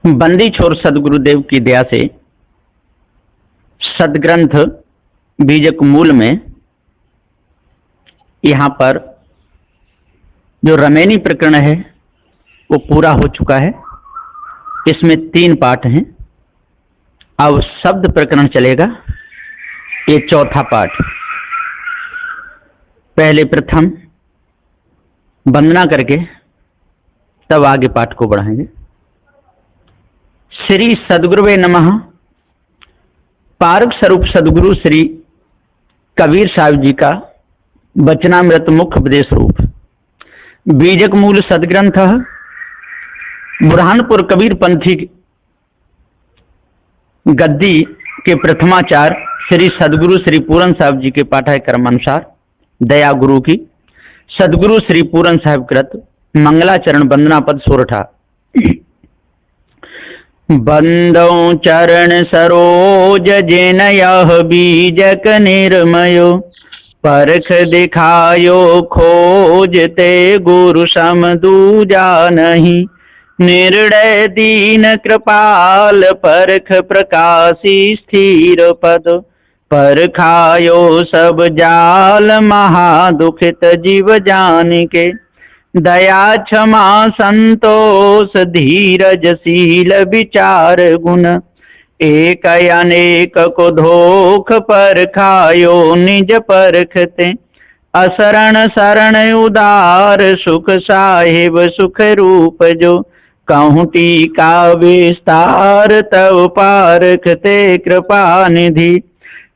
बंदी छोर सदगुरुदेव की दया से सदग्रंथ बीजक मूल में यहाँ पर जो रमेनी प्रकरण है वो पूरा हो चुका है। इसमें 3 पाठ हैं। अब शब्द प्रकरण चलेगा, ये चौथा पाठ। पहले प्रथम वंदना करके तब आगे पाठ को बढ़ाएंगे। श्री सदगुरुवे नमः। पारक स्वरूप सदगुरु श्री कबीर साहब जी का वचनामृत मुख्य उपदेश रूप बीजक मूल सदग्रंथ बुरहानपुर कबीर पंथी गद्दी के प्रथमाचार्य श्री सदगुरु श्री पूरन साहब जी के पाठ्यक्रम अनुसार दया गुरु की सदगुरु श्री पूरन साहब कृत मंगलाचरण वंदना पद सोरठा। बंदो चरण सरोज जिन यह बीजक निर्मयो परख दिखायो खोजते गुरु सम दूजा नहीं। निर्णय दीन कृपाल परख प्रकाशी स्थिर पद परखायो सब जाल महादुखित जीव जान के। दया क्षमा संतोष धीरज शील विचार गुण एक अनेक को धोख पर खायो निज परखते। असरण शरण उदार सुख साहिब सुख रूप जो कहूँ टीका विस्तार तव पारखते कृपा निधि।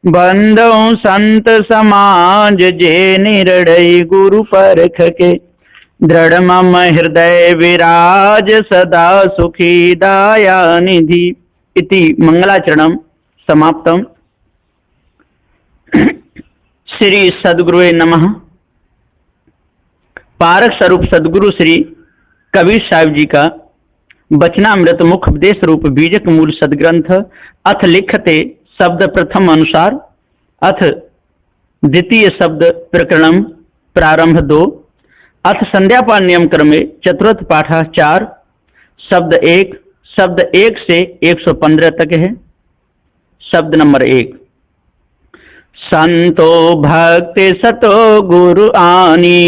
बंदो संत समाज जे निर्णय गुरु परख के दृढ़ मम हृदय विराज सदा सुखी दया निधि। इति मंगलाचरणम समाप्तम। श्री सदगुरुवे नमः। पारक स्वरूप सदगुरु श्री कबीर साहब जी का वचनामृत मुख्य उपदेश रूप बीजक मूल सदग्रंथ अथ लिखते शब्द प्रथम अनुसार अथ द्वितीय शब्द प्रकरणम प्रारंभ 2 अथ संध्यापान नियम क्रमे चतुर्थ पाठ 4 शब्द 1 से 115 तक है। शब्द नंबर 1। संतो भक्ति सतो गुरु आनी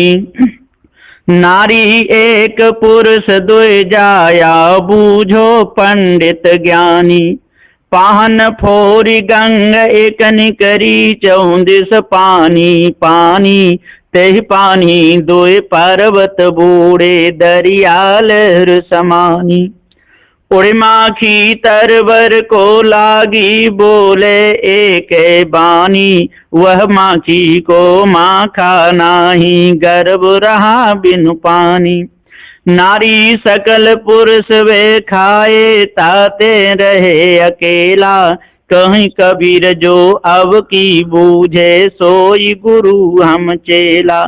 नारी एक पुरुष दुई जाया बूझो पंडित ज्ञानी। पाहन फोरी गंग एक निकरी 34 पानी पानी तेहि पानी दोय पर्वत बूढ़े दरियाल समानी। उड़े माखी तरवर को लागी बोले एक बानी वह माखी को माखा नाही गर्भ रहा बिनु पानी। नारी सकल पुरुष वे खाए ताते रहे अकेला कहीं कबीर जो अब की बूझे सोई गुरु हम चेला।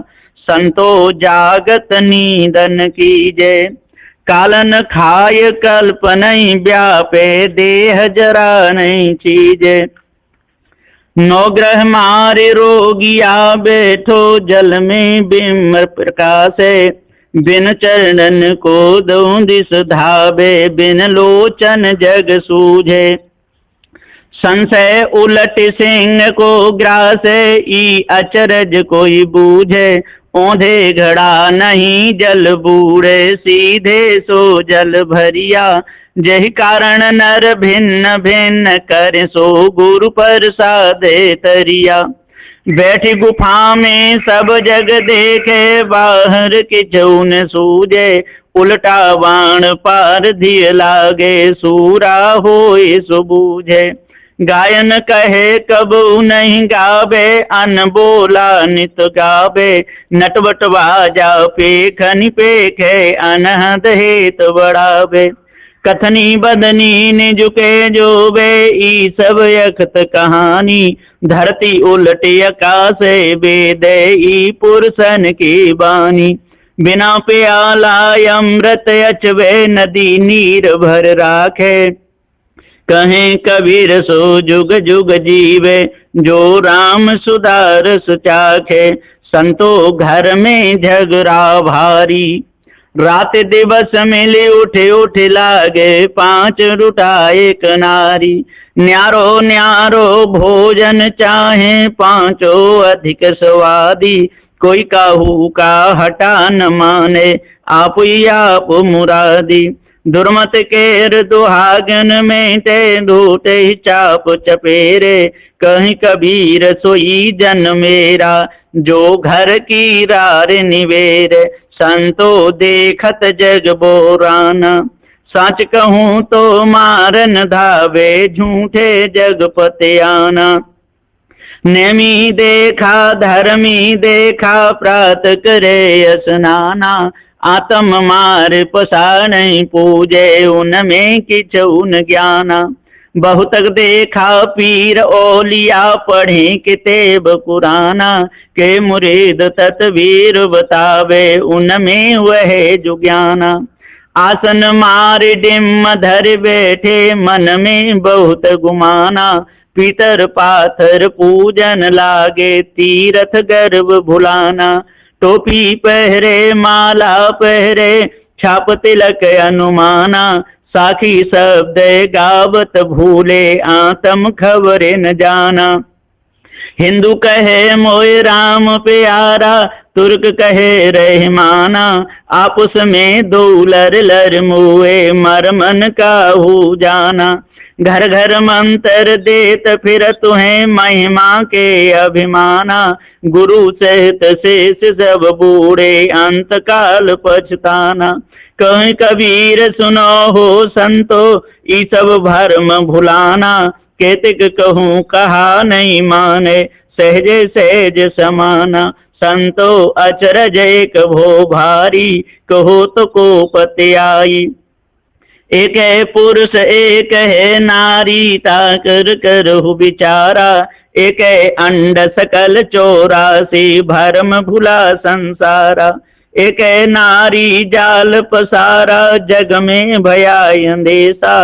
संतो जागत नींदन कीजे कालन खाय कल्प नहीं व्यापे देह जरा नहीं चीजे। 9 ग्रह मारे रोगिया बैठो जल में बिम्र प्रकाशे। बिन चरणन को दो दिस धावे बिन लोचन जग सूझे। संशय उलट सिंह को ग्रासे ई अचरज कोई बूझे। ओंधे घड़ा नहीं जल बूढ़े सीधे सो जल भरिया। जहि कारण नर भिन्न भिन्न कर सो गुरु प्रसादे तरिया। बैठी गुफा में सब जग देखे बाहर किछू न सूझे। उल्टा बाण पार धिय लागे सूरा होए सो बूझे। गायन कहे कबू नहीं गावे अन बोला नित गावे। नटवट बाजा पेखनि पेखे अनहद हेत बढ़ावे। कथनी बदनी निजुके जोबे ई सब यखत कहानी। धरती उलटी आकाशे बेदे ई पुरुषन की बानी। बिना प्याला अमृत अचवे नदी नीर भर राखे। कहें कबीर सो जुग जुग जीवे जो राम सुधार सुचाखे। संतो घर में झगड़ा भारी रात दिवस मिली उठे उठे लागे, पांच रुटा एक नारी। न्यारो न्यारो भोजन चाहे, पांचो अधिक स्वादी। कोई काहू का हटा न माने, आप ही आप मुरादी। दुर्मत केर दुहागन में ते धूटे चाप चपेरे। कहीं कबीर सोई जन मेरा, जो घर की रार निवेरे। संतो देखत जग बोराना, सच कहूँ तो मारन धावे, झूठे जग पतियाना। नेमी देखा धर्मी देखा, प्रात करे स्नाना। आत्म मार पसार पूजे, उनमें किछ उन ज्ञाना। बहुतक देखा पीर ओलिया, पढ़े किताब कुराना। के मुरीद तत्वीर बतावे, उनमें वह जो ज्ञाना। आसन मार डिम धर बैठे, मन में बहुत गुमाना। पीतर पाथर पूजन लागे, तीरथ गर्व भुलाना। टोपी पहरे माला पहरे, छाप तिलक अनुमाना। साखी शब्द गावत भूले, आत्म खबर न जाना। हिंदू कहे मोए राम प्यारा, तुर्क कहे रहमाना। आपस में दो लर लर मुए, मरमन काहू जाना। घर घर मंत्र देत फिर तुम्हें, महिमा के अभिमाना। गुरु सहित शेष सब बूढ़े, अंत काल पछताना। कहीं कबीर सुनो हो संतो, ई सब भरम भुलाना। केतिक कहूँ कहा नहीं माने, सहजे सहज समाना। संतो अचरज एक भो भारी, कहो तो को पति आई। एक है पुरुष एक है नारी, ताकर करहु विचारा। एक है अंड सकल 84, भरम भुला संसारा। एक है नारी जाल पसारा, जग में भया अंदेशा।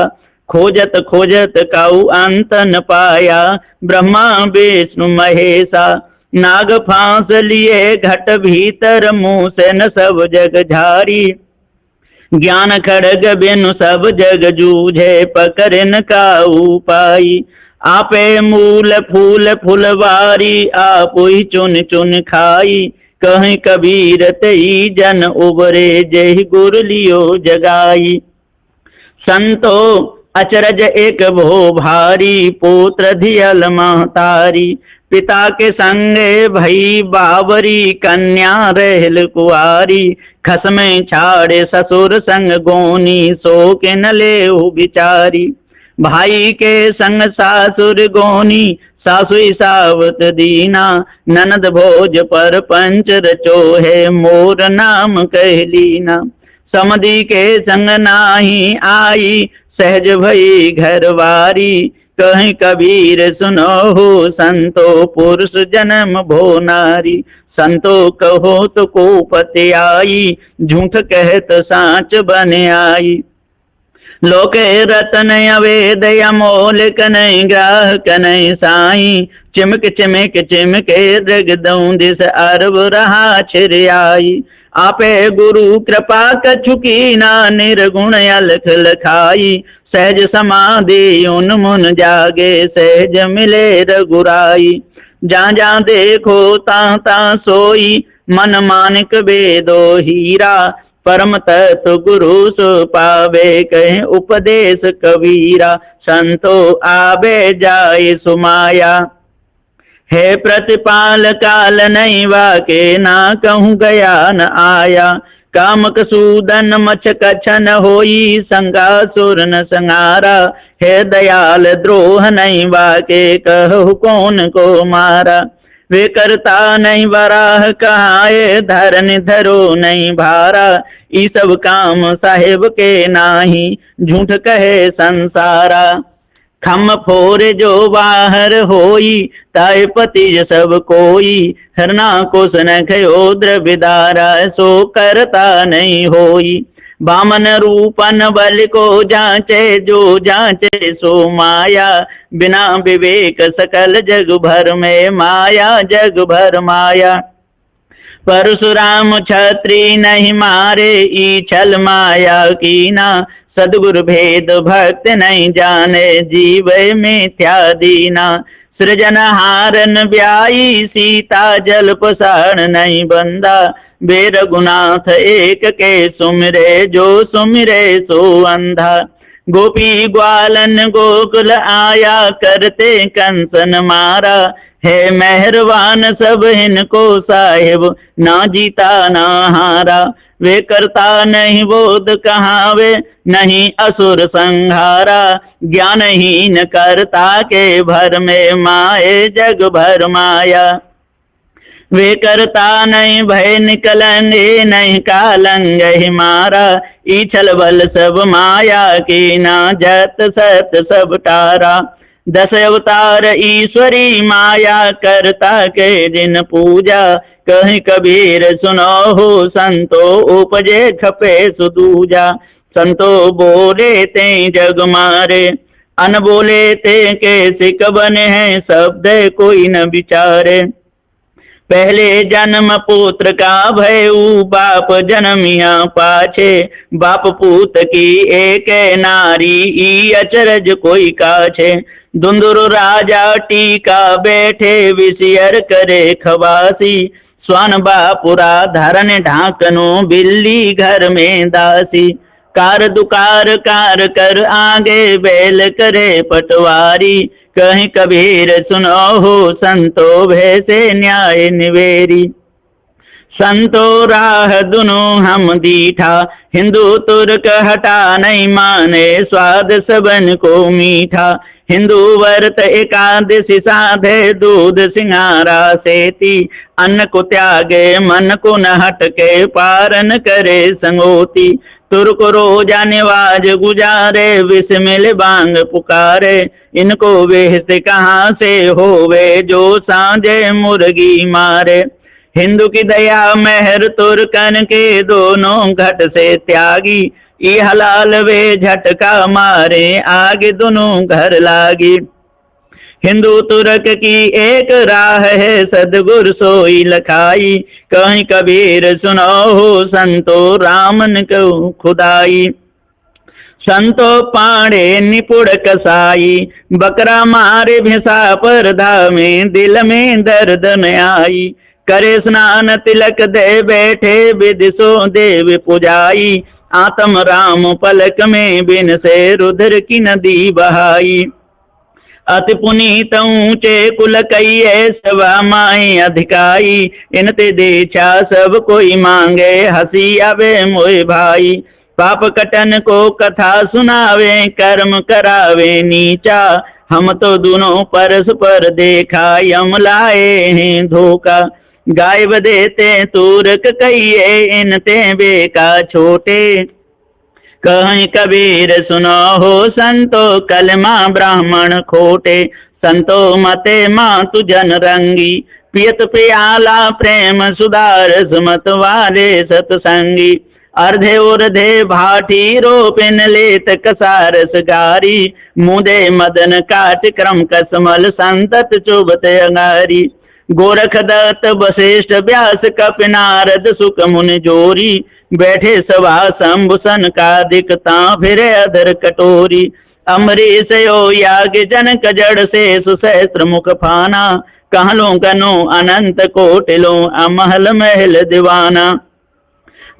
खोजत खोजत काऊ अंत न पाया, ब्रह्मा विष्णु महेशा। नाग फांस लिए घट भीतर, मुँह से न सब जग झारी। ज्ञान खड़ग बिनु सब जग जूझे, पकड़न काऊ पाई। आपे मूल फूल फुलवारी, आप ही चुन चुन खाई। कहीं कबीर तई जन उबरे, जय गुर लियो जगाई। संतो अचरज एक भो भारी, पुत्र धियल महतारी। पिता के संगे भई बावरी, कन्या रहल कुआरी। खसमे छाड़े ससुर संग गोनी, सो के न लेहु बिचारी। भाई के संग सासुर गोनी, सासुई सावत दीना। ननद भोज पर पंच रचो है, मोर नाम कहलीना। समधि के संग नाही आई, सहज भई घरवारी। कहीं कबीर सुनो हो संतो, पुरुष जन्म भो नारी। संतो कहो तो को पति आई, झूठ कहत साँच बन आई। लोके रतन अवेद अमोल, कनई ग्राह कनई साई। चिमक चिमक चिमके जगदऊं, दिस अरब रहा छिरियाई। आपे गुरु कृपा कछुकी ना, निर्गुण अलख लखाई। सहज समाधि उन्मुन जागे, सहज मिले रघुराई। जहाँ जहाँ देखो ता ता सोई, मन मानिक वेदो हीरा। परम तत्व गुरु सो पावे, कहे उपदेश कबीरा। संतो आवे जाए सुमाया, है प्रतिपाल काल नहीं वाके। ना कहूँ गया न आया, कामक सूदन मछ कछन होई। संगासुर न संगारा, है दयाल द्रोह नहीं वाके। कहु कौन को मारा, वे करता नहीं वराह कहाए। धरन धरो नहीं भारा, ई सब काम साहेब के नाही। झूठ कहे संसारा, खम फोर जो बाहर होई। ताय पति सब कोई, हरना को सन खयो द्रविदारा। सो करता नहीं होई, बामन रूपन बल को जांचे। जो जांचे सो माया, बिना विवेक सकल जग भर में माया। जग भर माया, परशुराम छत्री नहीं मारे, ईछल माया कीना। सदगुरु भेद भक्त नहीं जाने, जीव मिथ्या दीना। सृजनहारन ब्याई, सीता जल पसार नहीं बंदा। बेर गुनाथ एक के सुमिरे, जो सुमिरे सो अंधा। गोपी ग्वालन गोकुल आया, करते कंसन मारा। है मेहरबान सब इनको साहिब, ना जीता ना हारा। वे करता नहीं बोध कहावे, नहीं असुर संहारा। ज्ञानहीन करता के भर में, माए जग भर माया। वे करता नहीं भय निकलने, नहीं कालंग ही मारा। ईछल बल सब माया की, ना जत सत सब टारा। 10 अवतार ईश्वरी माया, करता के जिन पूजा। कहीं कबीर सुनो हो संतो, उपजे खपे सुदूजा। संतो बोले ते जग मारे, अन बोले ते के सिक बने हैं। शब्द कोई न विचारे, पहले जन्म पुत्र का भयऊ, बाप जन्मिया पाछे। बाप पूत की एक नारी, ई अचरज कोई काछे। दुंदुरु राजा टीका बैठे, विषयर करे खवासी। स्वान बापुरा धरन ढाकनो, बिल्ली घर में दासी। कार दुकार कार कर आगे, बैल करे पटवारी। कहीं कबीर सुनो हो संतो, भैसे न्याय निवेरी। संतो राह दुनु हम दीठा, हिंदू तुर्क हटा नहीं माने। स्वाद सबन को मीठा, हिंदू व्रत एकादशी साधे। दूध सिंगारा सेती, अन्न को त्यागे मन को न हटके। पारन करे संगोती, तुर्क रोजा निवाज गुजारे। बिस्मिल बांग पुकारे, इनको वेहस कहाँ से होवे। जो सांझे मुर्गी मारे, हिंदू की दया मेहर तुर्कन के। दोनों घट से त्यागी, ये हलाल वे झटका मारे। आगे दोनों घर लागी, हिंदू तुर्क की एक राह है। सदगुरु सोई लखाई, कहीं कबीर सुनो हो संतो। रामन को खुदाई, संतो पाड़े निपुण कसाई। बकरा मारे भिसा पर धामे, दिल में दर्द न आई। करे स्नान तिलक दे बैठे, विदिशो देव पुजाई। आत्म राम पलक में, बिन से रुद्र की नदी बहाई। अति पुनीत ऊंचे कुल कईए, सवा माई अधिकाई। इनते देछा सब कोई मांगे, हंसी आवे मोए भाई। पाप कटन को कथा सुनावे, कर्म करावे नीचा। हम तो दोनों परस्पर देखा, यम लाए हैं धोखा। गाय देते तुर्क कईए, इनते बेका छोटे। कहीं कबीर सुनो हो संतो, कलमा ब्राह्मण खोटे। संतो मते मातु जन रंगी, पियत प्याला प्रेम सुधारस। मत वाले सतसंगी, अर्धे उर्धे भाटी रोपिन लेत कसारस गारी। मुदे मदन काट क्रम कसमल, संतत चुबत अंगारी। गोरख दत्त वशिष्ठ व्यास कप नारद सुख मुनि जोरी। बैठे सभा शंभु सन का दिखता, फिरे अधर कटोरी। अमरीश यो याग जनक जड़ से, सुसहस्त्र मुख फाना। कहलो कनो अनंत कोटिलो, अमहल महल दीवाना।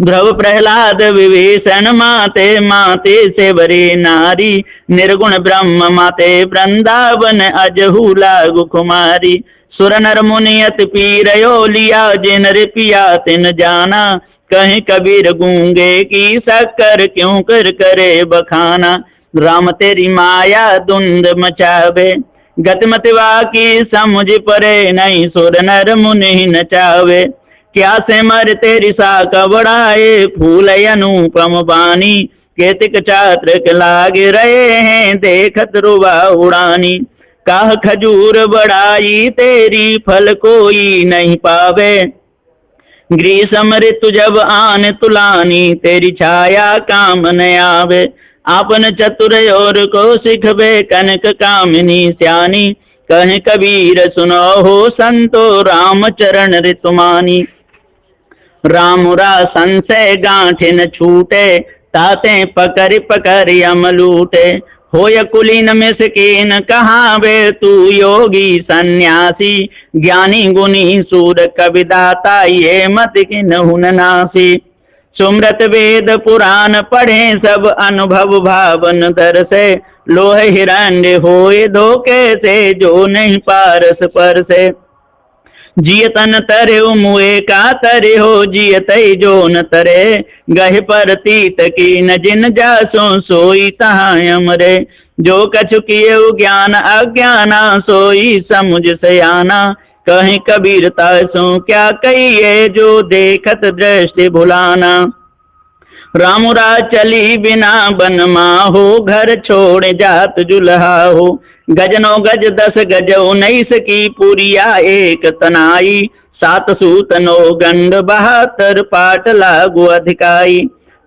ध्रुव प्रहलाद विभीषण माते, माते से बरी नारी। निर्गुण ब्रह्म माते, वृंदावन अजहू लागु कुमारी। सुर नर मुनियत पीरयो लिया, जिन रिपिया तिन जाना। कहीं कबीर गूंगे की शक्कर, क्यों कर करे बखाना। राम तेरी माया धुंध मचावे, गतिमतिवा की समझ परे। नहीं सुर नर मुनि नचावे, क्या से मर तेरी साका बढ़ाए। फूल अनुपम बानी, केतिक चात्र लागे रहे हैं। देखत रुवा उड़ानी, काह खजूर बढ़ाई तेरी, फल कोई नहीं पावे। ग्रीष्म ऋतु जब आन तुलानी, तेरी छाया काम न आवे। आपन चतुर और को सिखबे, कनक कामिनी श्यानी। कहीं कबीर सुनो हो संतो, राम चरण ऋतुमानी। रामुरा संशय गांठ न छूटे, ताते पकड़ पकड़ यम लूटे। होय कुलीन मिसकीन कहावे, तू योगी सन्यासी, ज्ञानी गुनी सूर कविदाता, ये मत किन हुन नासी। सुमरत वेद पुराण पढ़े, सब अनुभव भावन दर से, लोह हिरण्य होए धोखे से, जो नहीं पारस पर से। जियतन तरे मुए का तरे हो, जियत जो न तरे, गह पर तीत की न जिन जासो, सोई तहाँ अमरे। जो कछु किए ज्ञान अज्ञाना, सोई समुझ सयाना, कहीं कबीरता सो क्या कहिए, जो देखत दृष्टि भुलाना। रामुरा चली बिना बन माहो, घर छोड़ जात जुल्हा हो। गजनो गज 10 गज 19 की पुरिया एक तनाई, 7 सूत 9 गंड 72 पाट लागू अधिकाई।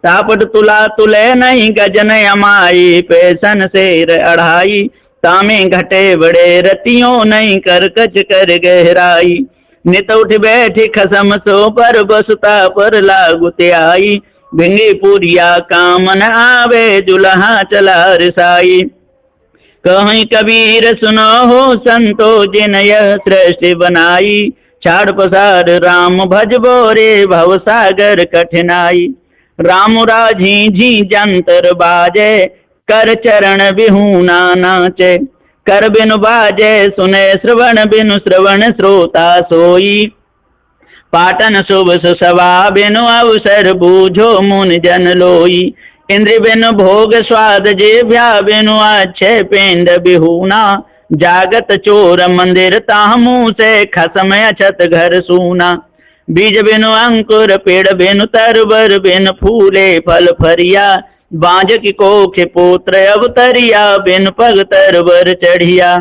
तापट तुला तुले नहीं गजन अमाई, पैसन शेर 2.5, तामे घटे बड़े रतियों नहीं कर कच कर गहराई। नित उठ बैठी खसम सो पर, बसता पर लागू त्याई, भिंगी पुरिया कामन आवे, जुल्हा चला रिसाई। कहीं कबीर सुनो हो संतो, जिन यह सृष्टि बनाई, छाड़ पसार राम भज बोरे, भव सागर कठिनाई। राम राजी झी जंतर बाजे, कर चरण बिहूना नाचे, कर बिनु बाजे सुने श्रवण, बिनु श्रवण श्रोता सोई। पाटन शुभ सुसवा, बिनु अवसर बूझो मुन जन लोई। इंद्र बिनु भोग स्वाद जिभ्या, बिनु अच्छे पेंड बिहूना, जागत चोर मंदिर ताहमू से, खसम अछत घर सूना। बीज बिनु अंकुर पेड़ बिनु तरबर, बिन फूले फल फरिया, बांझ की कोख पुत्र अवतरिया, बिन पग तरबर चढ़िया।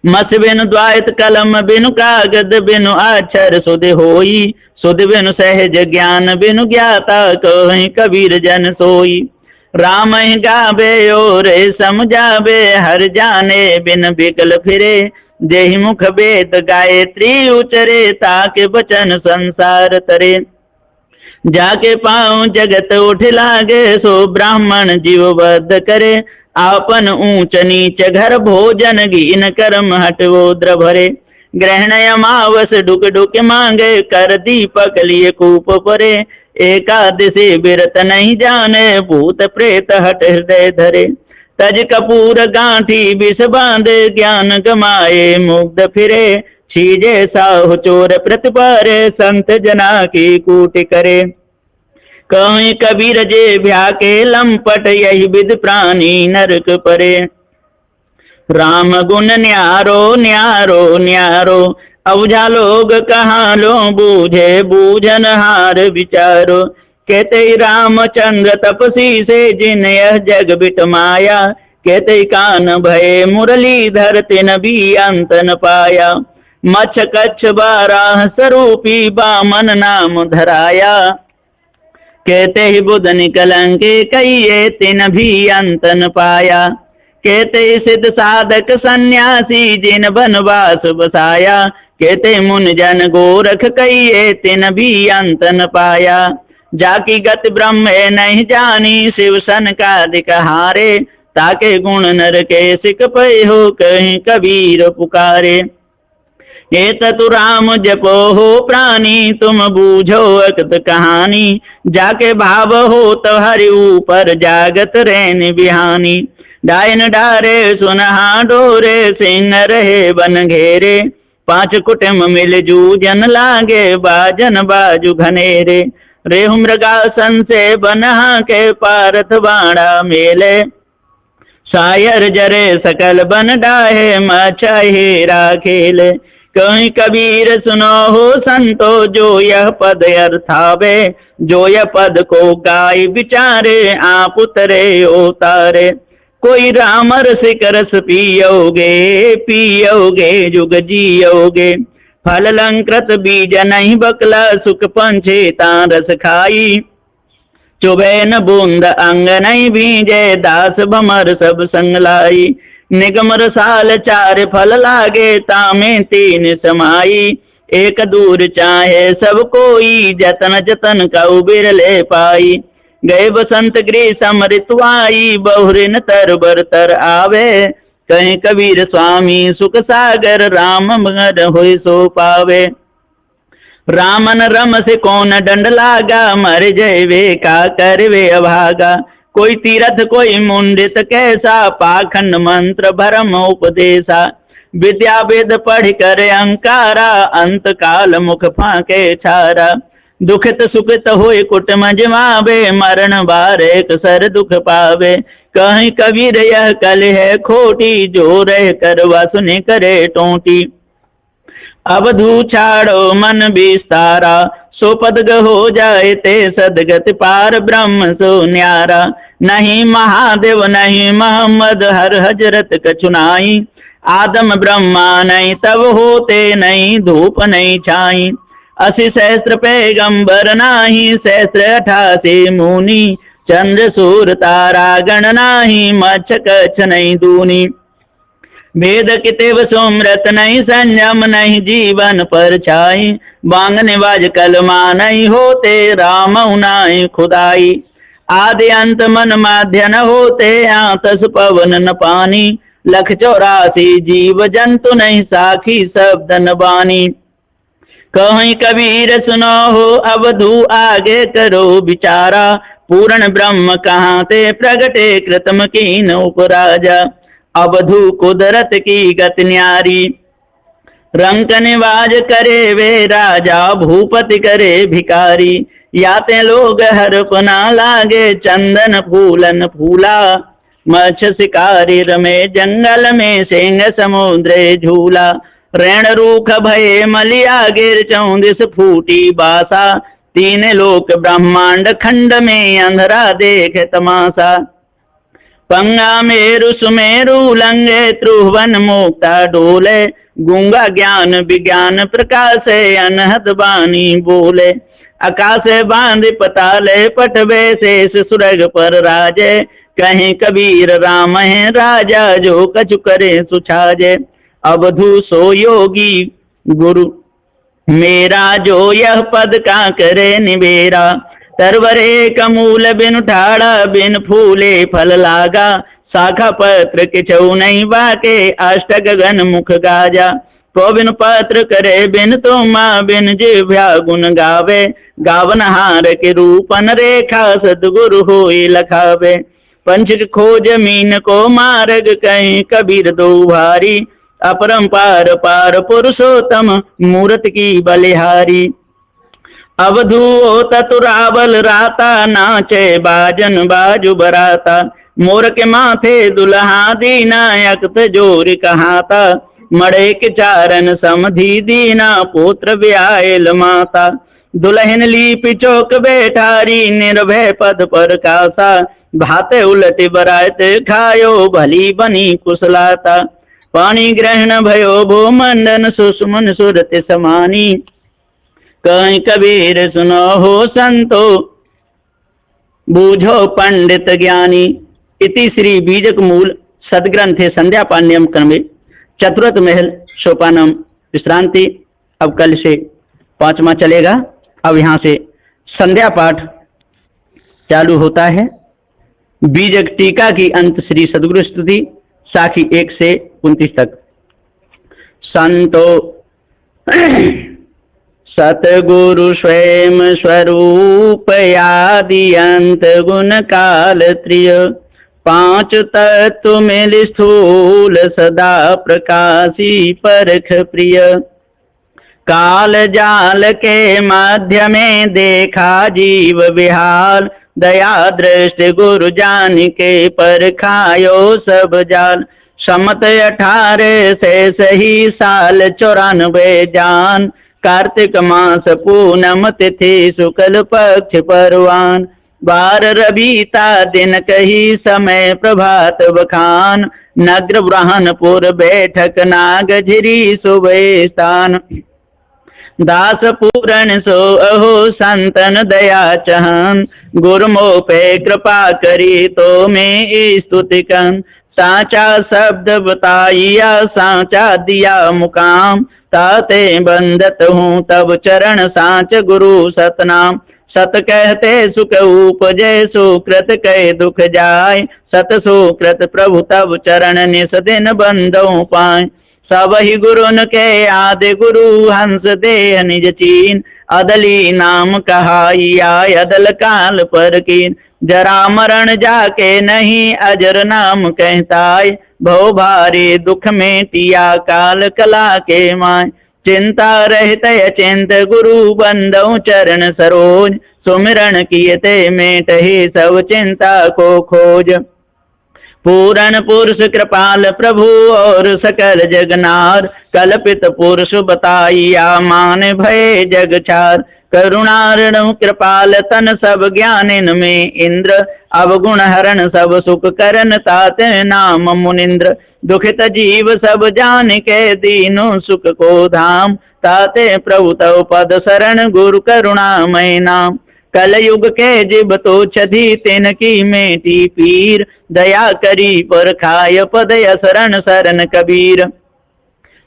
मस बिनु द्वायत कलम, बिनु कागद, बिनु अक्षर सुध होई। सुध बिनु सहज ज्ञान, बिनु ज्ञाता कहीं कबीर जन सोई। राम ही गावे और समझावे, हर जाने बिन बिकल फिरे, देहि मुख वेद गायत्री उचरे, ताके बचन संसार तरे। जाके पाँव जगत उठ लागे, सो ब्राह्मण जीव वध करे, आपन ऊंच नीच घर भोजन, गिन कर्म हटवोद्र भरे। ग्रहण अमावस डुक डुक मांगे, कर दीपक लिए कूप परे, एकादशी व्रत नहीं जाने, भूत प्रेत हट हृदय धरे। तज कपूर गांठी विष बांधे, ज्ञान गमाए मुग्ध फिरे, छीजे साहु चोर प्रतिपारे, संत जना की कूट करे। कहीं कबीर जे भ्याके लंपट, यही विध प्राणी नरक परे। राम गुण न्यारो न्यारो न्यारो, अवझा लोग कहाँ लो बूझे, बूझन हार विचारो। कहते रामचंद्र तपसी से, जिन यह जग बिट माया, कहते कान भय मुरलीधर, तिन भी अंत न पाया। मच्छ कच्छ बाराह स्वरूपी, बामन नाम धराया, कहते ही बुध निकलंके कहिए, तिन भी अंत न पाया। कहते सिद्ध साधक सन्यासी, जिन बनवास बसाया, कहते मुन जन गोरख कहिए, तिन भी अंत न पाया। जाकी गति ब्रह्म नहीं जानी, शिव सन का दिक हारे, ताके गुण नर के सिक पे हो, कहीं कबीर पुकारे। ये ततु राम जपो हो प्राणी, तुम बूझो अकत कहानी, जाके भाव हो तो हरि ऊपर, जागत रहन बिहानी। डायन डारे सुनहा डोरे, सिंह रहे बन घेरे, 5 कुटुंब मिल जूझन लागे, बाजन बाजू घनेरे। रेहु मृगासन से बनहा के, पारथ बाणा मेले, शायर जरे सकल बन डाहे, मचा हेरा खेले। कहीं कबीर सुनो हो संतो, जो यह पद अर्थावे, जो यह पद को गाय विचारे, आप उतरे उतारे। कोई राम रस करस पियोगे, पियोगे जुग जियोगे, फल लंकृत बीज नहीं बकला, सुख पंछी तारस खाई। चुभे न बूंद अंग नहीं भीजे, दास भमर सब संग लाई। निगम रसाल 4 फल लागे, तामे 3 समाई, एक दूर चाहे सब कोई, जतन जतन कऊ बिरले पाई। गए बसंत ग्रीष्म ऋतु आई, बहुरिन तर बर तर आवे। कहीं कबीर स्वामी सुख सागर, राम मगर होय सो पावे। रामन रम से कौन दंड लागा, मर जय वे का कर वे अभागा। कोई तीरथ कोई मुंडित कैसा, पाखंड मंत्र भरम उपदेशा। विद्या वेद पढ़ कर अंकारा, अंत काल मुख फाके छारा। दुखित सुखित होय कुटुम जमावे, मरण बार एक सर दुख पावे। कहीं कबीर यह कल है खोटी, जो रह कर सुने करे टोटी। अवधू छाड़ो मन विस्तारा, सो पद हो जाए ते सदगति पार। ब्रह्म सो न्यारा, नहीं महादेव नहीं मोहम्मद, हर हजरत कछुनाई। आदम ब्रह्मा नहीं तब होते, नहीं धूप नहीं छाई। 80 सहस्त्र पैगंबर नाही, सहस्त्र 88 मुनि। चंद्र सूर तारा गण नाही, मच्छ कच्छ नहीं दूनी। वेद कितेव सुमृत नहीं, संयम नहीं जीवन पर छाई। बांग निवाज कलमा नहीं होते, राम उनाई खुदाई। आदि अंत मन माध्य न होते, आतस पवन न पानी। 184 जीव जंतु नहीं, साखी शब्द न बानी। कहीं कबीर सुनो हो अवधू, आगे करो विचारा। पूर्ण ब्रह्म कहाँ ते प्रगटे, कृतम कीन उपराजा। अवधू कुदरत की गति न्यारी, रंक निवाज करे वे राजा। भूपति करे भिकारी, याते लोग हरपना लागे। चंदन फूलन फूला, मत्स्य शिकारी रमे जंगल में। सिंह समुद्र झूला, ऋण रूख भये मलिया गिर। 34 फूटी बासा, 3 लोक ब्रह्मांड खंड में। अंधरा देख तमाशा, पंगा मेरु सुमेरु लंगे। त्रिभुवन मुक्ता डोले, गूंगा ज्ञान विज्ञान प्रकाशे। अनहद बानी बोले, आकाश बांध पताले पटवे। शेष सुरग पर राजे, कहीं कबीर राम है राजा। जो कछु करे सुछाजे, अवधू सो योगी गुरु मेरा। जो यह पद का करे निबेरा। तरवरे कमूल बिन ठाड़ा, बिन फूले फल लागा। शाखा पत्र किछऊ नहीं बाके, अष्टक गण मुख गाजा। तो बिन पत्र करे बिन तुमा, बिन जिह्वा गुण गावे। गावन हार के रूपन रेखा, सदगुरु होई लखावे। पंच खोज मीन को मार्ग, कहीं कबीर दो भारी। अपरंपार पार पुरुषोत्तम, मूर्त की बलिहारी। अवधू ततुरावल राता, नाचे बाजन बाजू बराता। मोर के माथे दुल्हा दीना, यक्त जोर कहाता। मड़े के चारण समधि दीना, पुत्र ब्यायल माता। दुल्हन लीपि चौक बैठारी, निर्भय पद पर कासा। भाते उलट बरात खायो, भली बनी कुशलाता। पानी ग्रहण भयो भूमंडन, सुषमन सुरत समानी। कहीं कबीर सुनो हो संतो, बूझो पंडित ज्ञानी। इति श्री बीजक मूल सदग्रंथे संध्या पाण्यम क्रमे चतुर्थ महल सोपानम विश्रांति। अब कल से 5वां चलेगा। अब यहाँ से संध्या पाठ चालू होता है। बीजक टीका की अंत श्री सदगुरु स्तुति, साखी 1 से 29 तक। संतो सतगुरु स्वयं स्वरूप, आदि अंत गुण काल त्रिय। 5 तत्व मिल स्थूल, सदा प्रकाशी परख प्रिय। काल जाल के मध्य में देखा जीव विहाल। दया दृष्टि गुरु जान के परखायो सब जाल। समत 18 से सही साल 94 जान। कार्तिक मास पूनम तिथि शुक्ल पक्ष परवान। बार रबीता दिन कही समय प्रभात बखान। नगर ब्रह्मपुर बैठक नागझिरी सुबह स्थान। दास पूरण सो अहो संतन दया चहन। गुरमो पे कृपा करी तो में स्तुति कन। साचा शब्द बताइया साचा दिया मुकाम। ताते बंदत हूँ तब चरण साच गुरु सतनाम। सत कहते सुख उपजे सुकृत कह दुख जाय, सत सुकृत प्रभु तब चरण निस दिन बंदो पाय। सब ही गुरुन के आदि गुरु हंस देह निज चीन, अदली नाम कहाइया अदल काल पर कीन। जरा मरण जाके नहीं अजर नाम कहताय, भव भारी दुख में टिया काल कला के माय। चिंता रहित अचिंत गुरु बंदौ चरण सरोज, सुमिरन कियते मेटहि सब चिंता को खोज। पूरण पुरुष कृपाल प्रभु और सकल जगनार, कल्पित पुरुष बताइया मान भय जग छार। करुणारणु कृपाल तन सब ज्ञान इनमें इंद्र, अवगुण हरण सब सुख करन ताते नाम मुनिंद्र। दुखित जीव सब जान के दीनु सुख को धाम, ताते प्रभु तव पद शरण गुरु करुणामय नाम। कलयुग के जिब तो छधि तिन की मेटी पीर, दया करी पर खाय पद शरण शरण कबीर।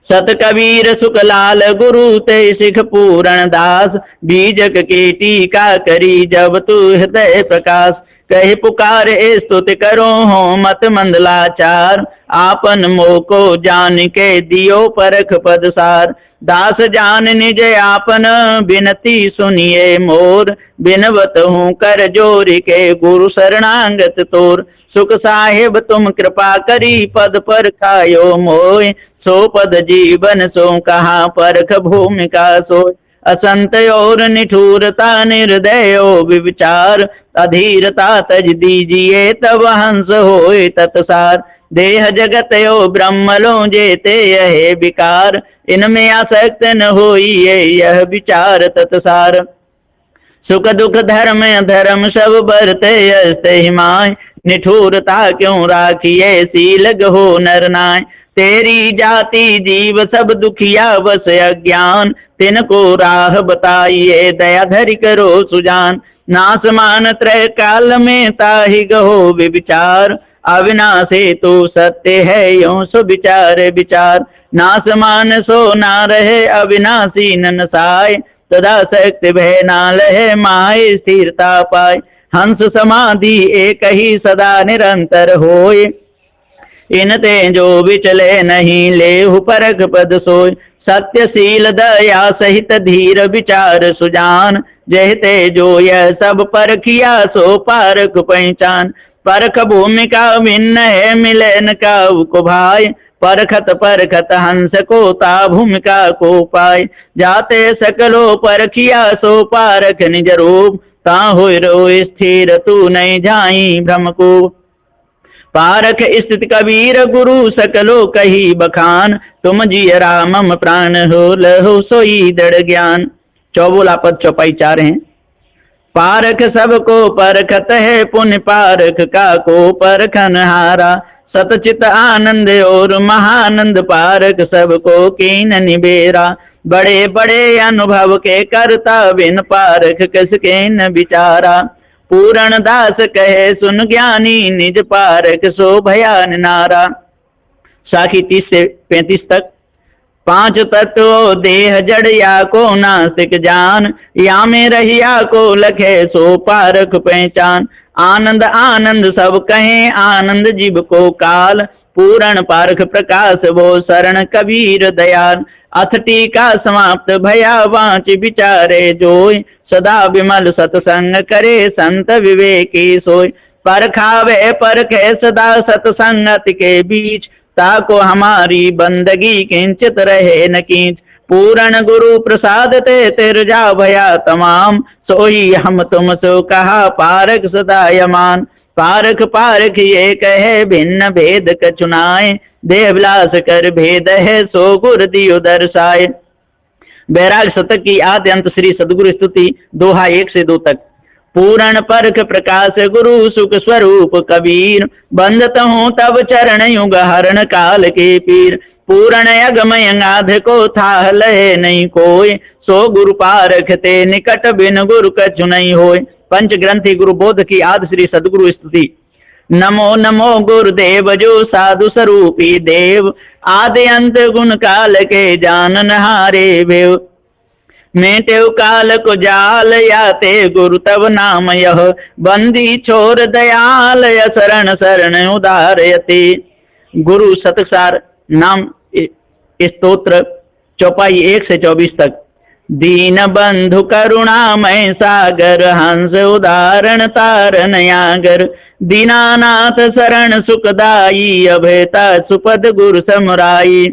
सत कबीर सुखलाल गुरु ते सिख पूरण दास, बीजक की टीका करी जब तू हृदय प्रकाश। कही पुकार स्तुति करो हो मत मंदलाचार, आपन मोको जान के दियो परख पदसार। दास जान निज आपन बिनती सुनिए मोर, बिनवत हूँ कर जोरी के गुरु शरणागत तोर। सुख साहिब तुम कृपा करी पद पर खायो मोय, सो पद जीवन सो कहा परख भूमिका सोय। असंत और निठुरता निर्दय विचार, अधीरता तज दीजिए तब हंस होय तत्सार। देह जगत यो ब्रह्म लो जेते यह विकार, इनमें आसक्त न होइए यह विचार तत्सार। सुख दुख धर्म धर्म सब बरते अस्ते हिमाय, निठुरता क्यों राखिए सीलग हो नर नाय। तेरी जाति जीव सब दुखिया बस अज्ञान, तिनको राह बताइए दया धरि करो सुजान। नास मान त्रय काल में ताहि गहो विचार, अविनाशी तो सत्य है यो सो विचार विचार। नास मान सो ना रहे अविनाशी ननसाय, सदा शक्ति भय ना लहे माय स्थिरता पाय। हंस समाधि एक ही सदा निरंतर होय, इनते जो विचले नहीं लेहु परख पद सोय। सत्यशील दया सहित धीर विचार सुजान, जहते जो यह सब परखिया सो पारख पहचान। परख भूमिका भिन्न है मिलन का को भाई, परखत परखत हंस को ता भूमिका को पाय। जाते सकलो परखिया सो पारख निज रूप, ता होय रो स्थिर तू नहीं जाई भ्रम को। पारख स्थित कबीर गुरु सकलो कही बखान, तुम जिय रामम प्राण हो लहो सोई दृढ़ ज्ञान। चौबोला पद चौपाई 4 हैं। पारख सबको परखत है पुण्य पारख का को परखन हारा। सतचित आनंद और महानंद पारख सबको कीन निबेरा। बड़े बड़े अनुभव के करता बिन पारख किसके न विचारा। पूरण दास कहे सुन ज्ञानी निज पारख सो भयान नारा। साखी 30 से 35 तक। 5 तत्व देह जड़ या को नासिक जान, या में रहिया को लखे सो पारख पहचान। आनंद आनंद सब कहे आनंद जीव को काल, पूरण पारख प्रकाश वो शरण कबीर दयाल। अथ टीका समाप्त भया वाच विचारे जोय, सदा विमल सत्संग करे संत विवेकी सोय। परखावे परखे सदा सत्संगति के बीच, ताको हमारी बंदगी किंचित रहे न कींच। पूर्ण गुरु प्रसाद ते तिरजा भया तमाम, सोई हम तुम सो कहा पारख सदा यमान। पारख पारख ये कहे भिन्न भेद कछुनाए, देह विलास कर भेद है सो गुर दियो दर्शाए। बैराग शतक की आद्य अंत श्री सदगुरु स्तुति दोहा 1 से 2 तक। पूर्ण परख प्रकाश गुरु सुख स्वरूप कबीर, बंदत हूँ तब चरण युग हरण काल के पीर। पूर्ण अगमय अगाध को था लहे नहीं कोय, सो गुरु पारख ते निकट बिन गुरु कछु नहीं होय। पंच ग्रंथि गुरु बोध की आदि श्री सदगुरु स्तुति। नमो नमो गुरुदेव जो साधु स्वरूपी देव, आदि अंत गुण काल के जानन हारे भेव। मेटेव काल को जाल याते गुरु तब नाम यह, बंदी छोर दयाल य शरण शरण उदारयति। गुरु सतसार नाम स्तोत्र चौपाई 1 से 24 तक। दीन बंधु करुणामय सागर, हंस उदाहरण तारन यागर। दीनानाथ शरण सुखदाई, अभयता सुपद गुरु समराई।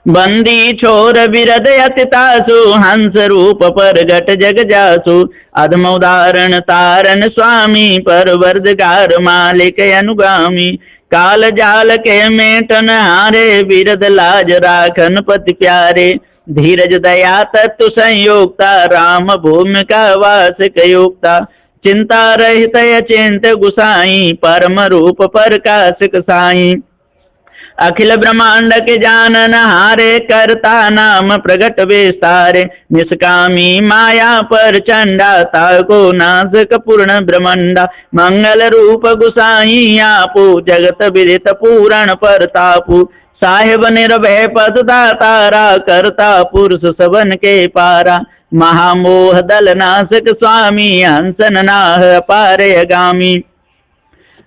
बंदी छोर बिरद अतितासु, हंस रूप पर घट जग जासु। अधम उदाहरण तारन स्वामी, पर वर्दगार मालिक अनुगामी। काल जाल के मेटन हारे, बिरद लाज राखन पति प्यारे। धीरज दया तत्व संयोगता, राम भूमि का वासिक योगता। चिंता रहित चिंत गुसाई, परम रूप प्रकाशिक साई। अखिल ब्रह्मांड के जानन हारे, करता नाम प्रगट विस्तारे। निष्कामी माया पर चंडा, ताको नासक पूर्ण ब्रह्मंडा। मंगल रूप गुसाई आपू, जगत विदित पूरण परतापू। साहेब निर्भय पद दातारा, करता पुरुष सबन के पारा। महामोह दल नाशक स्वामी, हंसन नाह अपार गामी।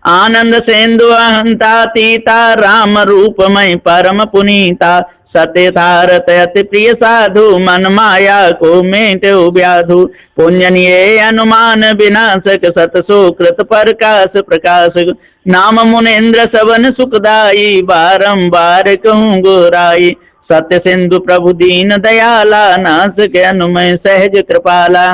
आनंद सेंदु अहंता तीता, राम रूपमय परम पुनीता। सत्य धारत अति प्रिय साधु, मन माया को मेटो व्याधु। पुण्यनिये अनुमान विनाशक, सत सुकृत प्रकाश प्रकाशक। नाम मुनेन्द्र सवन सुखदाई, बारंबार कहूँ गोराई। सत्य सिंधु प्रभु दीन दयाला, नासक अनुमय सहज कृपाला।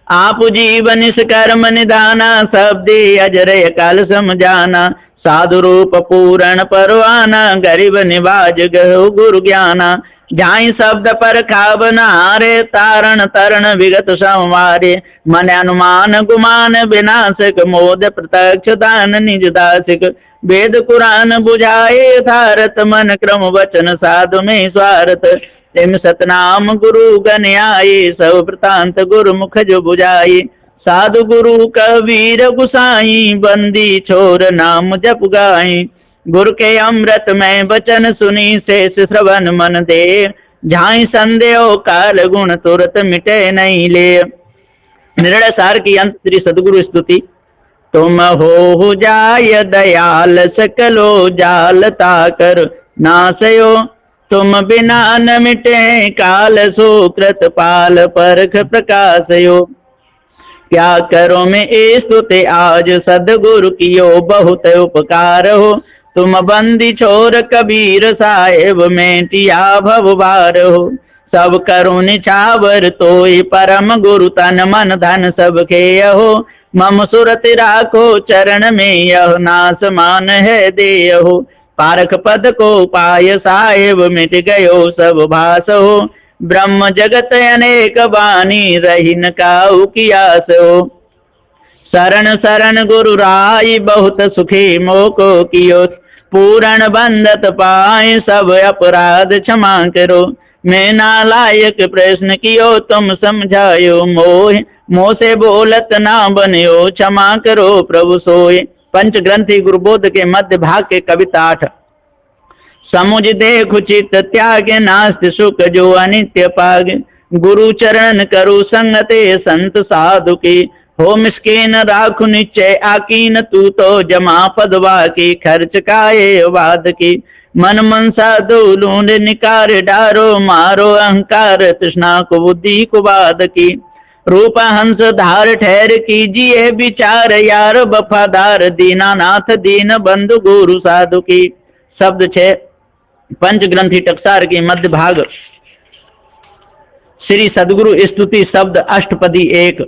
आप जीवन कर्म निधाना, शब्दे अजरय काल समझाना। साधु रूप पूरण परवाना, गरीब निवाज गहो गुरु ज्ञाना। जाई शब्द पर खावन हारे, तारण तरण विगत संवारे। मन अनुमान गुमान विनाशक, मोद प्रत्यक्ष दान निज दासिक। वेद कुरान बुझाए यथारथ, मन क्रम वचन साधु में स्वार्थ। तिम सतनाम गुरु गण आए, सब वृतांत गुरु मुख जो बुझाए। साधु गुरु कबीर गुसाई, बंदी छोर नाम जप गाई। गुरु के अमृत में वचन सुनी, शेष श्रवण मन दे। झाई संदेह काल गुण तुरत मिटे नहीं ले। निर्णय सार की अंत श्री सदगुरु स्तुति। तुम हो जाय दयाल, सकलो जाल ताकर नासयो। तुम बिना न मिटे काल, सुकृत पाल परख प्रकाशयो। क्या करो मैं ए स्तुति आज, सदगुरु कियो बहुत उपकार हो। तुम बंदी छोर कबीर साहेब, मेटिया भव भार हो। सब करो निछावर तोय, परम गुरु तन मन धन सब खेय हो। मम सुरति राखो चरण में, यह नास मान है देय हो। पारख पद को पाय साहेब, मिट गयो सब भास हो। ब्रह्म जगत अनेक बानी, रही न काऊ की आस हो। शरण शरण गुरु राय, बहुत सुखी मोको कियो। पूरण बंदत पाए, सब अपराध क्षमा करो। मैं नालायक प्रश्न कियो, तुम समझायो मोह। मोह से बोलत ना बन्यो, क्षमा करो प्रभु सोय। पंच ग्रंथि गुरुबोध के मध्य भाग के कविता 8। समुझ देखु चित त्याग, नास्ति सुख जो अनित्य पाग। गुरु चरण करु संगते, संत साधु की। हो मिस्कीन राखु निश्चय आकीन, तू तो जमा पदवा की। खर्च काये वाद की, मन मनसा दो लूंड निकार डारो। मारो अहंकार तृष्णा को बुद्धि को बाध की। रूप हंस धार ठहर कीजिए विचार, यार वफादार। दीनानाथ दीन बंधु गुरु साधु की। शब्द 6 पंच ग्रंथि टकसार की मध्य भाग। श्री सदगुरु स्तुति शब्द अष्टपदी 1।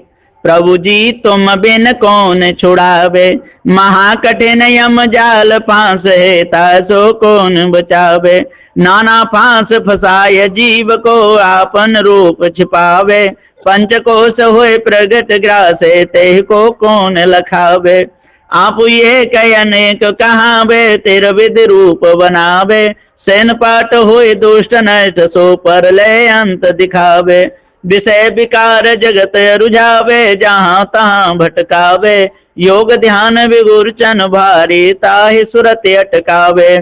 प्रभु जी तुम बिन कौन छुड़ावे, महाकठिन यम जाल फांस है। तासो कौन बचावे, नाना फांस फसाय जीव को। आपन रूप छिपावे, पंचकोश होए प्रगट ग्रासे। तेह को कौन लखावे, आप ये कह अनेक कहावे। तेर विध रूप बनावे, सैन पाट होए दुष्ट नष्ट। सो पर ले अंत दिखावे, विषय विकार जगत रुझावे, जहाँ तहाँ भटकावे, योग ध्यान विगुर चन भारी, ताहि सुरत अटकावे।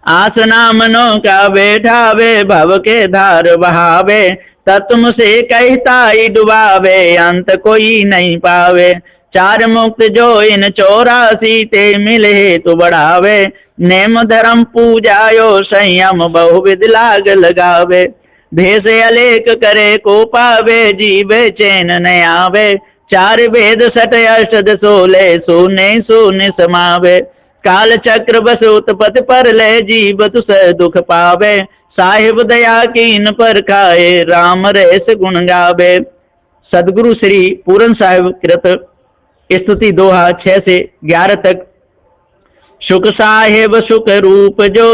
आस नाम नौका बैठावे, भव के धार बहावे, तत्व से कहता ही डुबावे, अंत कोई नहीं पावे। चार मुक्त जो इन 84 ते मिले तो बढ़ावे, नेम धर्म पूजायो संयम बहुविध लाग लगावे। भेष अलेख करे को पावे, जीवे चैन न आवे, चार वेद सट अष्ट 16 शून्य शून्य समावे। काल चक्र बस उत्पत्ति पर ले, जीव तुस दुख पावे, साहिब दया कीन पर खाए, राम रस गुण गावे। सदगुरु श्री पूरन साहिब कृत स्तुति दोहा 6 से 11 तक। सुख साहेब सुख रूप जो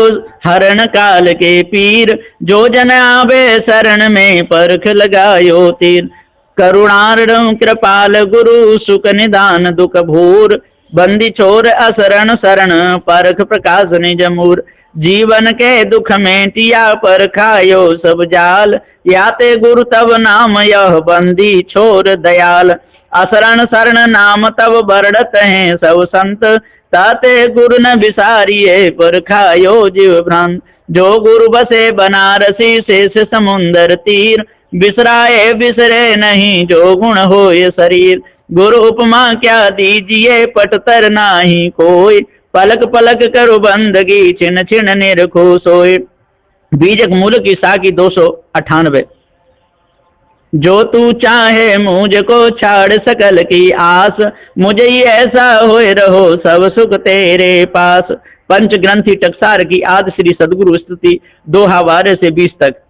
हरण काल के पीर, जो जन आवे शरण में परख लगायो तीर। करुणार्णव कृपाल गुरु, सुख निदान दुख भूर, बंदी छोर असरण शरण, परख प्रकाश निज मूर। जीवन के दुख में टिया पर खायो सब जाल, याते गुरु तब नाम यह बंदी छोर दयाल। असरण शरण नाम तब बरड़त हैं सब संत, ताते गुरु न विसारिये पर खायो जीव भ्रांत। जो गुरु बसे बनारसी शेष समुंदर तीर, बिसराए बिसरे नहीं जो गुण होए शरीर। गुरु उपमा क्या दीजिए पट तर नाही कोई, पलक पलक करो बंदगी छिन छिन निरखो सोए। बीजक मूल की साखी 298। जो तू चाहे मुझको छाड़ सकल की आस, मुझे ही ऐसा होए रहो सब सुख तेरे पास। पंच ग्रंथि टकसार की आदि श्री सदगुरु स्तुति दोहा 12 से 20 तक।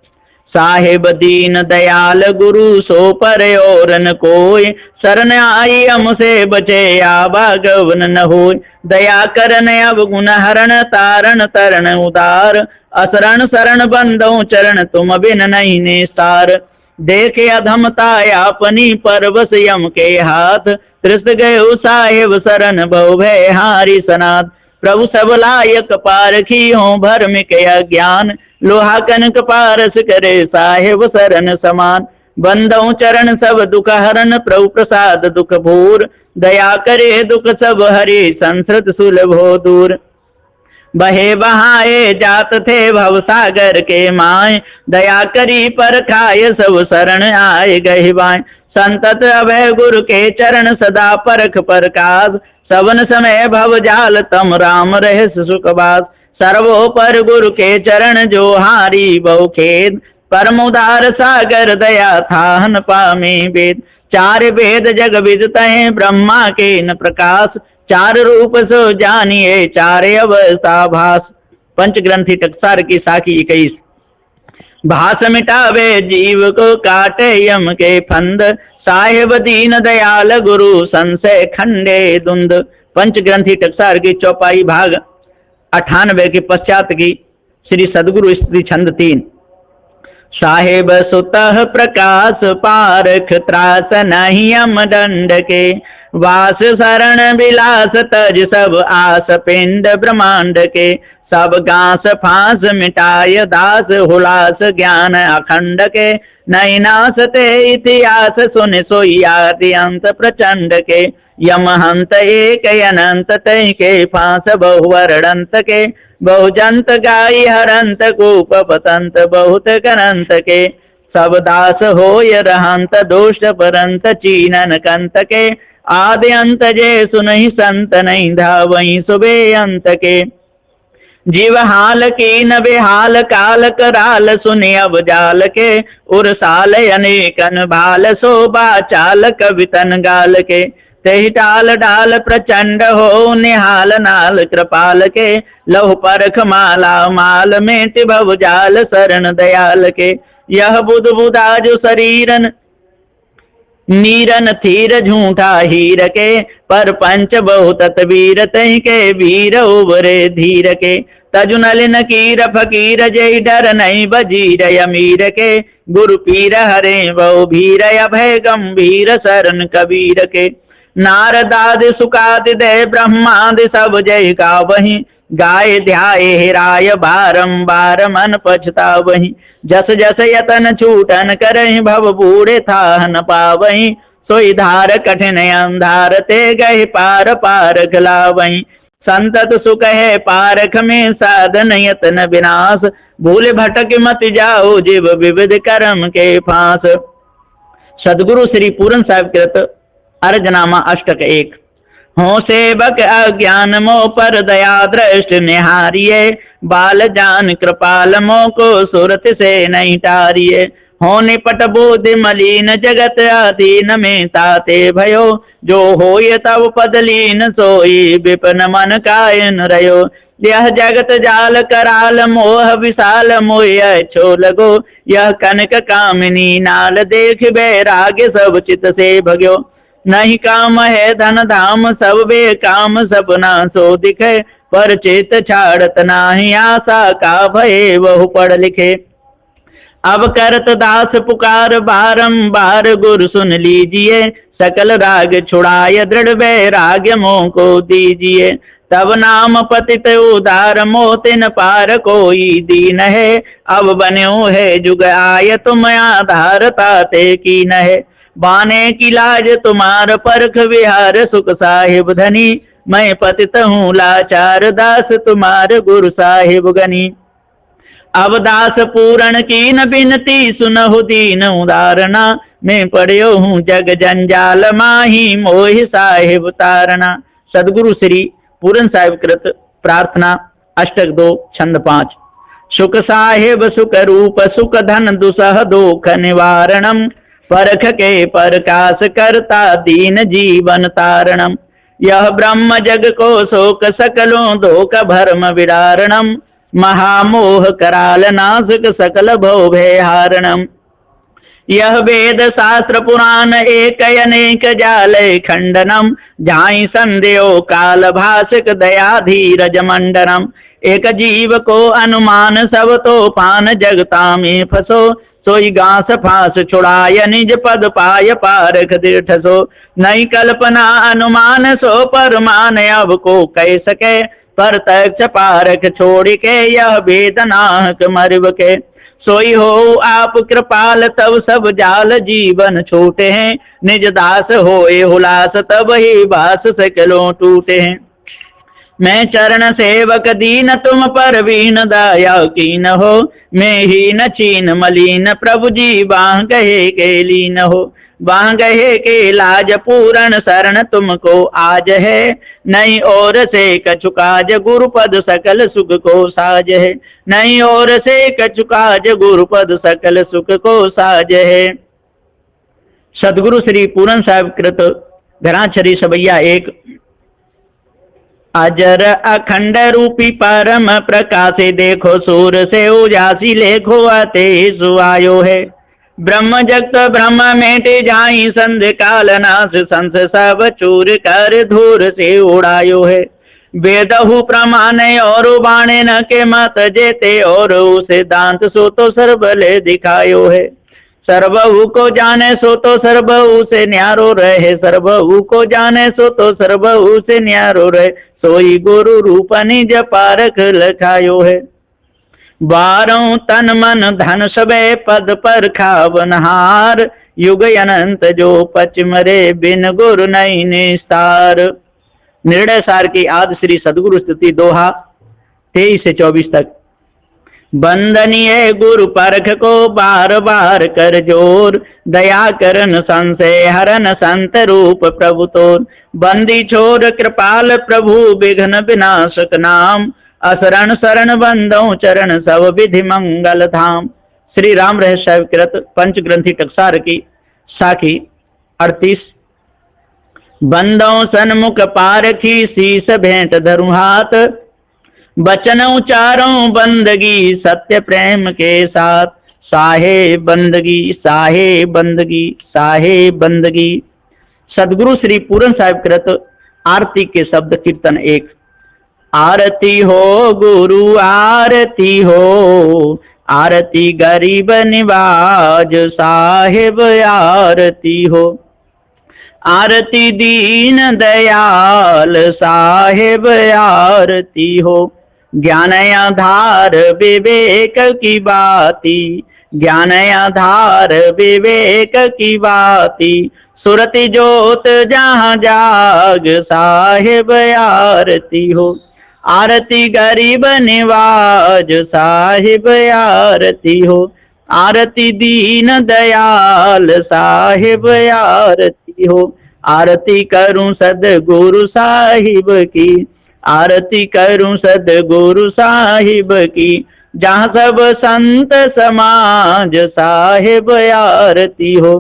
साहेब दीन दयाल गुरु सो पर और न कोई, शरण आई हमसे बचे आवागवन न होय। दया करन अब गुण हरण तारण तरण उदार, असरण शरण बंदो चरण तुम बिन नहीं निस्तार। देखे अधमता अपनी परवश यम के हाथ, त्रिस गए साहेब शरण बहु भय हारी सनाथ। प्रभु सब लायक पारखी हो भर्मिक अज्ञान, लोहा कनक पारस करे साहेब शरण समान। बंदौ चरण सब दुख हरण प्रभु प्रसाद दुख भूर, दया करे दुख सब हरि संसृत सुलभ हो दूर। बहे बहाए जात थे भव सागर के माय, दया करी पर खाए सब शरण आए गहि बाय। संतत अभय गुरु के चरण सदा परख प्रकाश, सवन समय भव जाल तम राम रहे सुखवास। सर्वो पर गुरु के चरण जो हारी बहु खेद, परम उदार सागर दया थाहन पामे वेद। चार वेद जग विदतहि ब्रह्मा के न प्रकाश, चार रूप सो जानिए चार अवस्था भास। पंच ग्रंथि टकसार की साखी 21। भास मिटावे जीव को काटे यम के फंद, साहेब दीन दयाल गुरु संशय खंडे दुंद। पंच ग्रंथि टकसार की चौपाई भाग 98 के पश्चात की श्री सदगुरु स्तुति छंद 3। साहेब सुतः प्रकाश पारख त्रास नहीं यम दंड के, वास शरण विलास तज सब आस पिंड ब्रह्मांड के। सब गांस फांस मिटाय दास हुलास ज्ञान अखंड के, नहीं नासते इतिहास सुन सोई आदि अंत प्रचंड के। यम हंत एक अनंत तय के, फांस बहुवर्णंत के। बहुजंत गाई हरंत कूप पतंत बहुत करंत के। सब दास होय रहंत दुष्ट परंत चीनन कंत के। आदि अंत जे सुनहि संत नहीं धावहि सुबे अंत के। जीव हाल की न बेहाल काल कराल सुने अब जाल के। उर्साल अनेकन भाल शोभा चाल कवितन गाल के। तेहि टाल डाल प्रचंड हो निहाल नाल कृपाल के। लहु परख माला माल मेट भव जाल शरण दयाल के। यह बुध बुधाजु शरीरन नीरन थीर झूठा हीर के। पर पंच बहुत वीर तहि के वीर उबरे धीर के। तजु नलिन कीर फकीर जय डर नहीं बजीर अमीर के। गुरु पीर हरे बहु भीर अभय गंभीर शरण कबीर के। नारदादि सुकादि दे ब्रह्मादि सब जय गावहीं। गाय ध्याए हिराय बारंबार मन पछतावही। जस जस यतन छूटन करहि भव बूढ़े था न पावही। सोई धार कठिन अंधार ते गए पार पार गलावही। संतत सुख है पारख में साधन यतन विनाश। भूल भटक मत जाओ जीव विविध कर्म के फांस। सदगुरु श्री पूरन साहिब कृत अर्जनामा अष्टक 1। हो सेवक अज्ञान मोह पर दया दृष्ट निहारिये। बाल जान कृपाल मोह को सुरत से नहीं टारिये। हो निपट बुद्धि मलिन जगत अधीन में ताते भयो। जो होय तब पदलीन सोई विपिन मन कायन रयो। यह जगत जाल कराल मोह विशाल मोह छो लगो। यह कनक कामिनी नाल देख बैराग्य सब चित से भग्यो। नहीं काम है धन धाम सब बे काम सपना सो दिखे। पर चित छाड़त नाही आशा का भय बहु पढ़ लिखे। अब करत दास पुकार बारंबार गुरु सुन लीजिए। सकल राग छुड़ाय दृढ़ वैराग्य मोह को दीजिए। तब नाम पतित उदार मोह तिन पार कोई दीन है। अब बन्यो है जुग आय तुम आधार ताते की न है। बाने की लाज तुम्हार परख विहार सुख साहिब धनी। मैं पतित हूँ लाचार दास तुम्हार गुरु साहिब गनी। अब दास पूरण की न बिनती सुनहु दीन उदारना। मैं पढ़यो हूँ जग जंजाल माही मोहि साहिब तारना। सदगुरु श्री पूरन साहिब कृत प्रार्थना अष्टक 2 छंद 5। सुख साहिब सुख रूप सुख धन दुसह दुख निवारणम। परख के प्रकाश करता दीन जीवन तारणम। यह ब्रह्म जग को शोक सकलों धोक भरम विदारणम। महामोह कराल नासक सकल भव भय हारणम। यह वेद शास्त्र पुराण एक अनेक जाल खंडनम। झाई संदेहो काल भाषक दया धीरज मंडनम। एक जीव को अनुमान सब तो पान जगता में फसो। सोई घास फांस छुड़ाय निज पद पाय पारख दृढ़ सो। नई कल्पना अनुमान सो परमान अब को कह सके। प्रत्यक्ष पारख छोड़ के यह वेदनाक मरब के। सोई हो आप कृपाल तब सब जाल जीवन छूटे हैं। निज दास होए हुलास तब ही बास सकलों टूटे हैं। मैं चरण सेवक दीन तुम पर वीन दया कीन हो। मैं ही न चीन मलीन प्रभु जी बाह गहे के लीन हो। बाह गहे के लाज पूरण शरण तुमको आज है। नहीं और से कछु काज गुरु पद सकल सुख को साज है। नहीं और से कछु काज गुरु पद सकल सुख को साज है। सदगुरु श्री पूरन साहिब कृत घराछरी सबैया 1। अजर अखंड रूपी परम प्रकाशे देखो सूर से उजासी लेखो आते सुआयो है। ब्रह्म जगत ब्रह्म मेटे जाई संध काल नाश संस सब चूर कर धूर से उड़ायो है। वेदहु प्रमाण और बाणे न के मत जेते और उसे दांत सो तो सर्वले दिखायो है। सर्वहु को जाने सो तो सर्वहु से न्यारो रहे। सर्वहु को जाने सो तो सर्वहु से न्यारो रहे। सोई गुरु रूप निज पारख लखायो है। बारों तन मन धन सबे पद पर खावनहार। युग अनंत जो पचमरे बिन गुरु नहीं निस्तार। निर्णय सार की आदि श्री सदगुरु स्तुति दोहा 23 से 24 तक। बंदनीय गुरु परख को बार बार कर जोर। दया करन संशय हरन संत रूप प्रभु तोर। बंदी छोर कृपाल प्रभु विघ्न विनाशक नाम। असरण शरण बंदो चरण सब विधि मंगल धाम। श्री राम रहस्य साहिब कृत पंचग्रंथी टकसार की साखी 38। बंदो सन्मुख पारखी शीस भेंट धरु हाथ। बचन उचारों बंदगी सत्य प्रेम के साथ। साहे बंदगी साहे बंदगी साहे बंदगी। सदगुरु श्री पूरन साहिब कृत आरती के शब्द कीर्तन 1। आरती हो गुरु आरती हो। आरती गरीब निवाज साहिब आरती हो। आरती दीन दयाल साहिब आरती हो। ज्ञान आधार विवेक की बाती, ज्ञान आधार विवेक की बाती, सुरति जोत जहाँ जाग साहिब आरती हो। आरती गरीब निवाज साहिब आरती हो। आरती दीन दयाल साहिब आरती हो। आरती करूं सदगुरु साहिब की, आरती करूं सदगुरु साहिब की, जहाँ सब संत समाज साहिब आरती हो।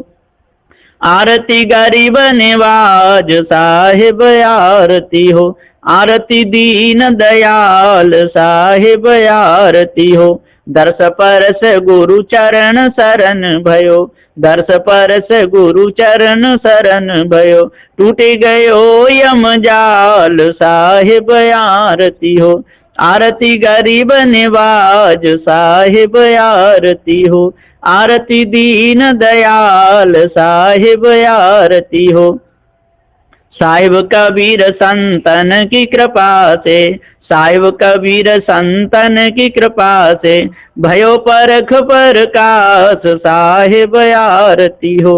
आरती गरीब निवाज साहिब आरती हो। आरती दीन दयाल साहिब आरती हो। दर्श परस गुरु चरण शरण भयो, दर्श परस गुरु चरण शरण भयो, टूटे गयो यम जाल साहिब आरती हो। आरती गरीब निवाज साहिब आरती हो। आरती दीन दयाल साहिब आरती हो। साहिब कबीर संतन की कृपा से, साहिब कबीर संतन की कृपा से, भयो परख प्रकाश साहिब आरती हो।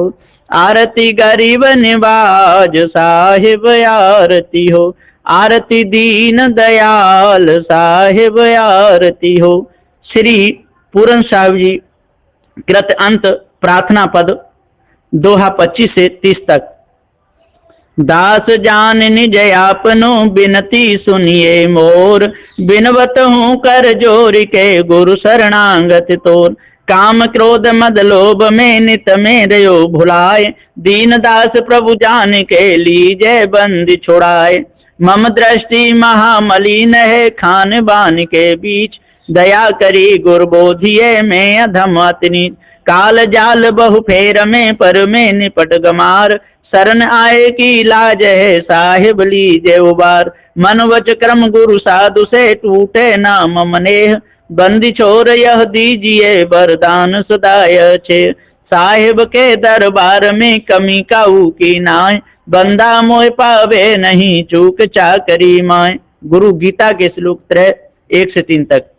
आरती गरीब निवाज साहिब आरती हो। आरती दीन दयाल साहिब आरती हो। श्री पूरन साहिब जी कृत अंत प्रार्थना पद दोहा 25 से 30 तक। दास जान निज आपनो बिनती सुनिए मोर, बिनवत हूँ कर जोर के गुरु शरणागत तोर। काम क्रोध मद लोभ में नित में रयो भुलाए, दीन दास प्रभु जान के लीजे बंदी छुड़ाए। मम दृष्टि महामलिन है खान बान के बीच, दया करी गुरबोधिये में अधम अतनी। काल जाल बहु फेर में पर में निपट गमार, शरण आए की लाज है साहिब लीजे उबार। मन वच क्रम गुरु साधु से टूटे नाम मनेह, बंदी छोर यह दीजिए वरदान सदाय छे। साहिब के दरबार में कमी काऊ की नाय, बंदा मोह पावे नहीं चूक चाकरी माय। गुरु गीता के श्लोक 3 1 से 3 तक।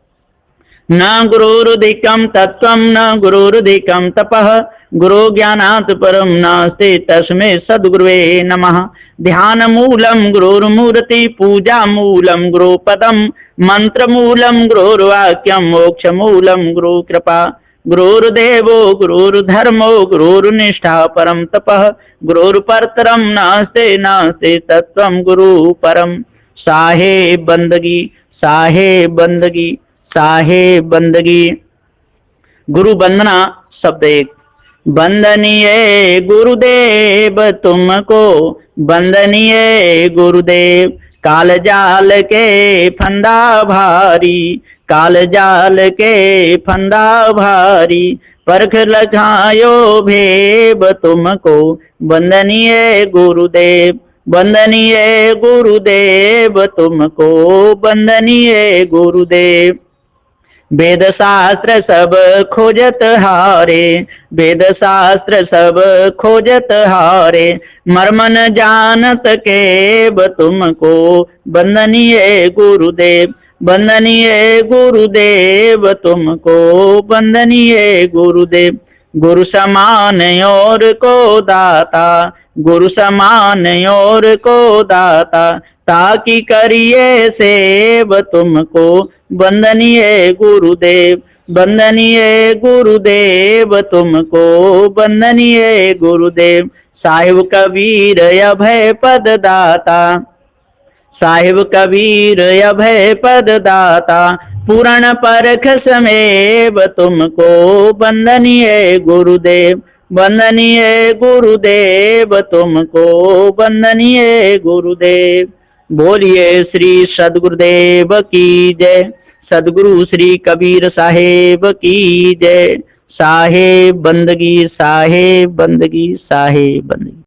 न गुरुरुधिकं तत्त्वं न गुरुरुधिकं तपः, गुरु ज्ञानात् परं नास्ति तस्मै सद्गुरुवे नमः। ध्यान मूलं गुरुर्मूर्ति, पूजा मूलं गुरुपदं, मंत्र मूलं गुरुर्वाक्यं, मोक्ष मूलं गुरु कृपा। गुरुर्देवो गुरुर्धर्मो गुरुर्निष्ठा परं तपः, गुरुर्परतरं नास्ति नास्ति तत्त्वं गुरु परम। साहे बंदगी, साहे बंदगी, साहे बंदगी। गुरु वंदना शब्द 1। वंदनीय गुरुदेव तुमको, वंदनीय गुरुदेव। काल जाल के फंदा भारी, काल जाल के फंदा भारी, परख लखायो भेब तुमको, वंदनीय गुरुदेव। वंदनीय गुरुदेव तुमको, वंदनीय गुरुदेव। वेद शास्त्र सब खोजत हारे, वेद शास्त्र सब खोजत हारे, मर्मन जानत के तुमको, वंदनीय गुरुदेव। वंदनीय गुरुदेव तुमको, वंदनीय गुरुदेव। गुरु समान और को दाता, गुरु समान और को दाता, ताकि करिए सेव तुमको, वंदनीय गुरुदेव। वंदनीय गुरुदेव तुमको, वंदनीय गुरुदेव। साहिब कबीर अभय पद दाता, साहिब कबीर अभय पद दाता, पूर्ण परख समेव तुमको, वंदनीय गुरुदेव। वंदनीय गुरुदेव तुमको, वंदनीय गुरुदेव। बोलिए श्री सद्गुरुदेव की जय। सद्गुरु श्री कबीर साहेब की जय। साहेब बंदगी, साहेब बंदगी, साहेब बंदगी।